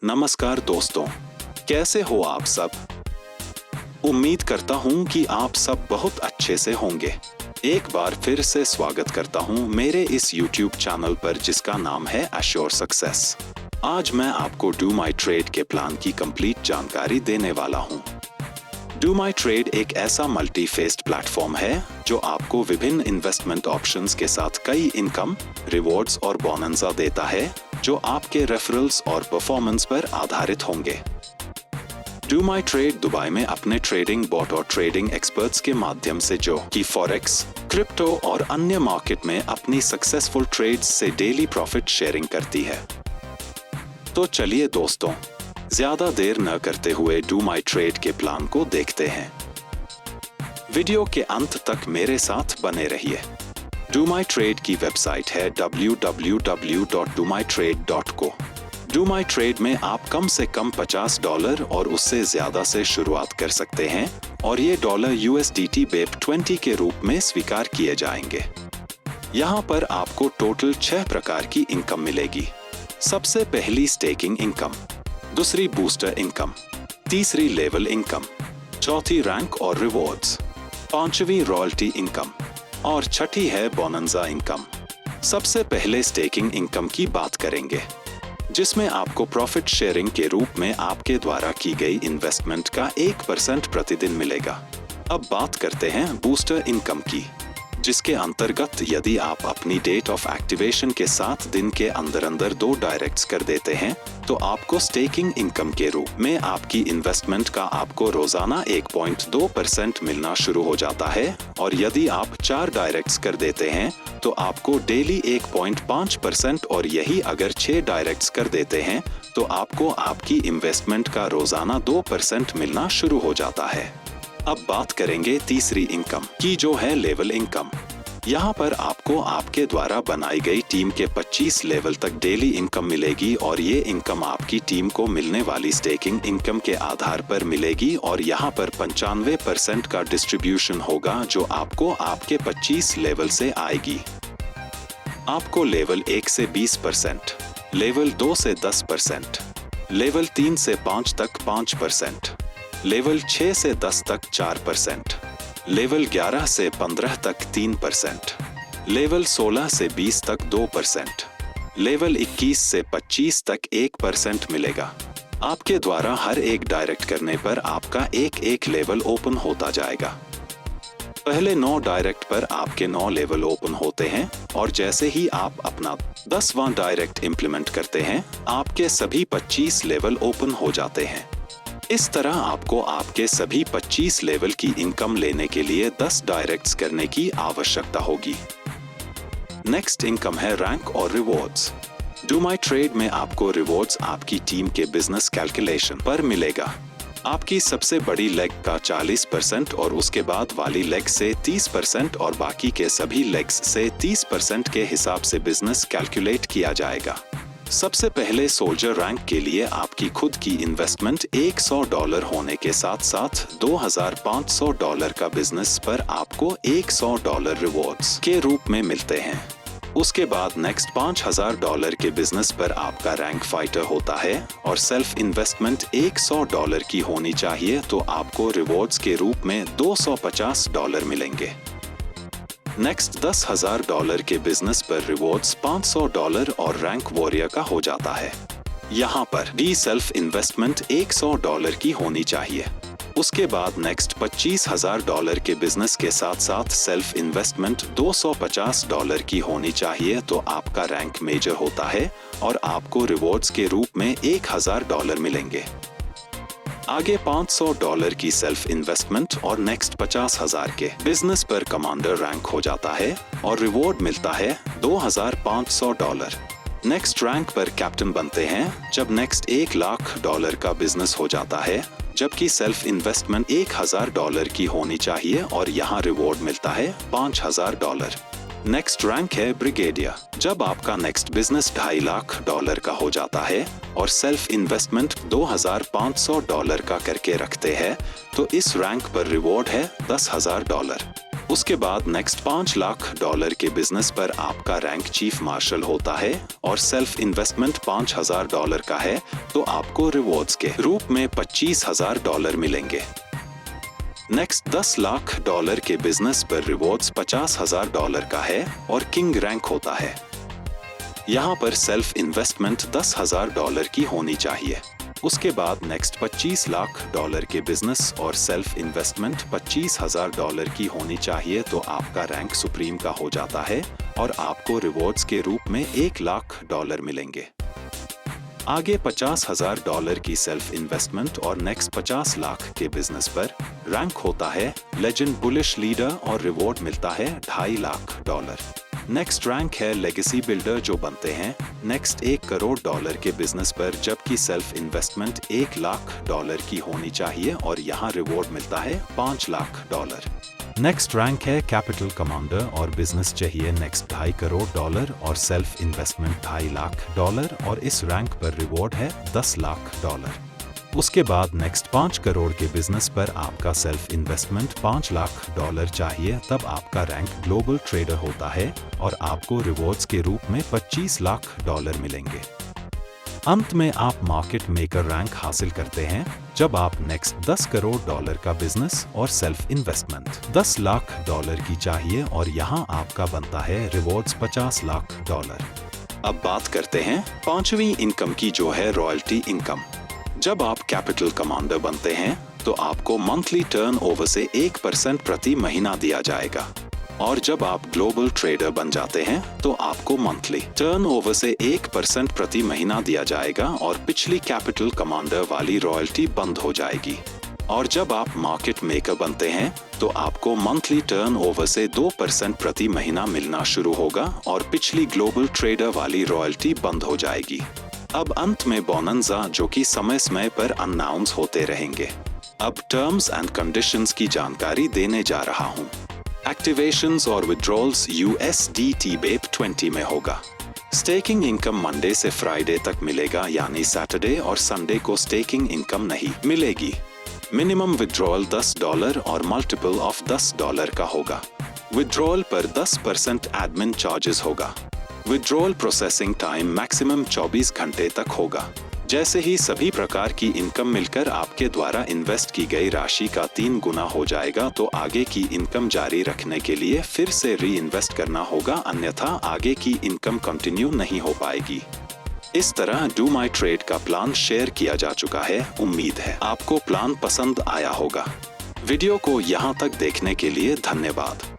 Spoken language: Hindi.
नमस्कार दोस्तों, कैसे हो आप सब? उम्मीद करता हूँ कि आप सब बहुत अच्छे से होंगे। एक बार फिर से स्वागत करता हूँ मेरे इस YouTube चैनल पर जिसका नाम है एश्योर सक्सेस। आज मैं आपको डू माई ट्रेड के प्लान की कंप्लीट जानकारी देने वाला हूँ। डू माई ट्रेड एक ऐसा मल्टी फेस्ड प्लेटफॉर्म है जो आपको विभिन्न इन्वेस्टमेंट ऑप्शंस के साथ कई इनकम, रिवॉर्ड्स और बोनंजा देता है जो आपके रेफरल्स और परफॉर्मेंस पर आधारित होंगे। डू माई ट्रेड दुबई में अपने ट्रेडिंग बॉट और ट्रेडिंग एक्सपर्ट्स के माध्यम से जो कि फॉरेक्स, क्रिप्टो और अन्य मार्केट में अपनी सक्सेसफुल ट्रेड्स से डेली प्रॉफिट शेयरिंग करती है। तो चलिए दोस्तों, ज्यादा देर न करते हुए डू माई ट्रेड के प्लान को देखते हैं। वीडियो के अंत तक मेरे साथ बने रहिए। डू माई ट्रेड की वेबसाइट है www.domytrade.co। डू माई ट्रेड में आप कम से कम $50 और उससे ज्यादा से शुरुआत कर सकते हैं और ये $USDT BEP20 के रूप में स्वीकार किए जाएंगे। यहाँ पर आपको टोटल 6 प्रकार की इनकम मिलेगी। सबसे पहली स्टेकिंग इनकम, दूसरी बूस्टर इनकम, तीसरी लेवल इनकम, चौथी रैंक और रिवॉर्ड्स, पांचवी रॉयल्टी इनकम और छठी है बोनंजा इनकम। सबसे पहले स्टेकिंग इनकम की बात करेंगे, जिसमें आपको प्रॉफिट शेयरिंग के रूप में आपके द्वारा की गई इन्वेस्टमेंट का 1% प्रतिदिन मिलेगा। अब बात करते हैं बूस्टर इनकम की, जिसके अंतर्गत यदि आप अपनी डेट ऑफ एक्टिवेशन के 7 दिन के अंदर 2 डायरेक्ट्स कर देते हैं तो आपको स्टेकिंग इनकम के रूप में आपकी इन्वेस्टमेंट का आपको रोजाना 1.2% मिलना शुरू हो जाता है और यदि आप 4 डायरेक्ट्स कर देते हैं तो आपको डेली 1.5% और यही अगर 6 डायरेक्ट्स कर देते हैं तो आपको आपकी इन्वेस्टमेंट का रोजाना 2% मिलना शुरू हो जाता है। अब बात करेंगे तीसरी इनकम की, जो है लेवल इनकम। यहाँ पर आपको आपके द्वारा बनाई गई टीम के 25 लेवल तक डेली इनकम मिलेगी और ये इनकम आपकी टीम को मिलने वाली स्टेकिंग इनकम के आधार पर मिलेगी और यहाँ पर 95% का डिस्ट्रीब्यूशन होगा जो आपको आपके 25 लेवल से आएगी। आपको लेवल 1 से 20%, लेवल 2 से 10%, लेवल 3 से 5 तक 5%, लेवल 6 से 10 तक 4%, लेवल 11 से 15 तक 3%, लेवल 16 से 20 तक 2%, लेवल 21 से 25 तक 1% मिलेगा। आपके द्वारा हर एक डायरेक्ट करने पर आपका एक लेवल ओपन होता जाएगा। पहले 9 डायरेक्ट पर आपके 9 लेवल ओपन होते हैं और जैसे ही आप अपना 10वां डायरेक्ट इंप्लीमेंट करते हैं आपके सभी 25 लेवल ओपन हो जाते हैं। इस तरह आपको आपके सभी 25 लेवल की इनकम लेने के लिए 10 डायरेक्ट्स करने की आवश्यकता होगी। नेक्स्ट इनकम है रैंक और रिवॉर्ड्स। डू माई ट्रेड में आपको रिवॉर्ड्स आपकी टीम के बिजनेस कैलकुलेशन पर मिलेगा। आपकी सबसे बड़ी लेग का 40% और उसके बाद वाली लेग से 30% और बाकी के सभी लेग्स से 30% के हिसाब से बिजनेस कैलकुलेट किया जाएगा। सबसे पहले सोल्जर रैंक के लिए आपकी खुद की इन्वेस्टमेंट $100 होने के साथ साथ $2500 का बिजनेस पर आपको $100 रिवॉर्ड्स के रूप में मिलते हैं। उसके बाद नेक्स्ट $5000 के बिजनेस पर आपका रैंक फाइटर होता है और सेल्फ इन्वेस्टमेंट $100 की होनी चाहिए तो आपको रिवॉर्ड्स के रूप में $250 मिलेंगे। नेक्स्ट $10,000 के बिजनेस पर रिवॉर्ड्स $500 और रैंक वॉरियर का हो जाता है। यहाँ पर डी सेल्फ इन्वेस्टमेंट $100 की होनी चाहिए। उसके बाद नेक्स्ट $25,000 के बिजनेस के साथ साथ सेल्फ इन्वेस्टमेंट $250 की होनी चाहिए तो आपका रैंक मेजर होता है और आपको रिवॉर्ड्स के रूप में $1000 मिलेंगे। आगे $500 की सेल्फ इन्वेस्टमेंट और नेक्स्ट 50,000 के बिजनेस पर कमांडर रैंक हो जाता है और रिवॉर्ड मिलता है $2500। नेक्स्ट रैंक पर कैप्टन बनते हैं जब नेक्स्ट $1,00,000 का बिजनेस हो जाता है, जबकि सेल्फ इन्वेस्टमेंट $1000 की होनी चाहिए और यहाँ रिवॉर्ड मिलता है $5000। नेक्स्ट रैंक है ब्रिगेडियर, जब आपका नेक्स्ट बिजनेस $250,000 का हो जाता है और सेल्फ इन्वेस्टमेंट $2500 का करके रखते हैं तो इस रैंक पर रिवॉर्ड है $10,000। उसके बाद नेक्स्ट $5 लाख के बिजनेस पर आपका रैंक चीफ मार्शल होता है और सेल्फ इन्वेस्टमेंट $5,000 का है, तो आपको रिवॉर्ड्स के रूप में $25,000 मिलेंगे। नेक्स्ट $10 लाख के बिजनेस पर रिवॉर्ड्स $50,000 का है और किंग रैंक होता है। यहाँ पर सेल्फ इन्वेस्टमेंट $10,000 की होनी चाहिए। उसके बाद नेक्स्ट $25 लाख के बिजनेस और सेल्फ इन्वेस्टमेंट $25,000 की होनी चाहिए, तो आपका रैंक सुप्रीम का हो जाता है और आपको रिवॉर्ड्स के रूप में $1 लाख मिलेंगे। आगे $50,000 की सेल्फ इन्वेस्टमेंट और नेक्स्ट 50 लाख के बिजनेस पर रैंक होता है लेजेंड बुलिश लीडर और रिवॉर्ड मिलता है $2.5 लाख। नेक्स्ट रैंक है लेगेसी बिल्डर जो बनते हैं नेक्स्ट $1 करोड़ के बिजनेस पर, जबकि सेल्फ इन्वेस्टमेंट $1 लाख की होनी चाहिए और यहाँ रिवॉर्ड मिलता है $5 लाख। नेक्स्ट रैंक है कैपिटल कमांडर और बिजनेस चाहिए नेक्स्ट $2.5 करोड़ और सेल्फ इन्वेस्टमेंट $2.5 लाख और इस रैंक पर रिवॉर्ड है $10 लाख। उसके बाद नेक्स्ट 5 करोड़ के बिजनेस पर आपका सेल्फ इन्वेस्टमेंट $5 लाख चाहिए, तब आपका रैंक ग्लोबल ट्रेडर होता है और आपको रिवॉर्ड्स के रूप में $25 लाख मिलेंगे। अंत में आप मार्केट मेकर रैंक हासिल करते हैं जब आप नेक्स्ट $10 करोड़ का बिजनेस और सेल्फ इन्वेस्टमेंट $10 लाख की चाहिए और यहाँ आपका बनता है रिवॉर्ड्स $50 लाख। अब बात करते हैं 5वीं इनकम की, जो है रॉयल्टी इनकम। जब आप कैपिटल कमांडर बनते हैं तो आपको मंथली टर्नओवर से 1% प्रति महीना दिया जाएगा, और जब आप ग्लोबल ट्रेडर बन जाते हैं तो आपको मंथली टर्नओवर से 1% प्रति महीना दिया जाएगा और पिछली कैपिटल कमांडर वाली रॉयल्टी बंद हो जाएगी। और जब आप मार्केट मेकर बनते हैं तो आपको मंथली टर्नओवर से 2% प्रति महीना मिलना शुरू होगा और पिछली ग्लोबल ट्रेडर वाली रॉयल्टी बंद हो जाएगी। अब अंत में बोनंजा, जो कि समय समय पर अनाउंस होते रहेंगे। अब टर्म्स एंड कंडीशंस की जानकारी देने जा रहा हूँ। एक्टिवेशंस और विड्रॉल्स USDT BEP 20 में होगा। स्टेकिंग इनकम मंडे से फ्राइडे तक मिलेगा, यानी सैटरडे और संडे को स्टेकिंग इनकम नहीं मिलेगी। मिनिमम विड्रॉल $10 और मल्टीपल ऑफ $10 का होगा। विड्रॉल पर 10% एडमिन चार्जेस होगा। विड्रॉल प्रोसेसिंग टाइम मैक्सिमम 24 घंटे तक होगा। जैसे ही सभी प्रकार की इनकम मिलकर आपके द्वारा इन्वेस्ट की गई राशि का 3 गुना हो जाएगा, तो आगे की इनकम जारी रखने के लिए फिर से री इन्वेस्ट करना होगा, अन्यथा आगे की इनकम कंटिन्यू नहीं हो पाएगी। इस तरह डू माई ट्रेड का प्लान शेयर किया जा चुका है। उम्मीद है आपको प्लान पसंद आया होगा। वीडियो को यहाँ तक देखने के लिए धन्यवाद।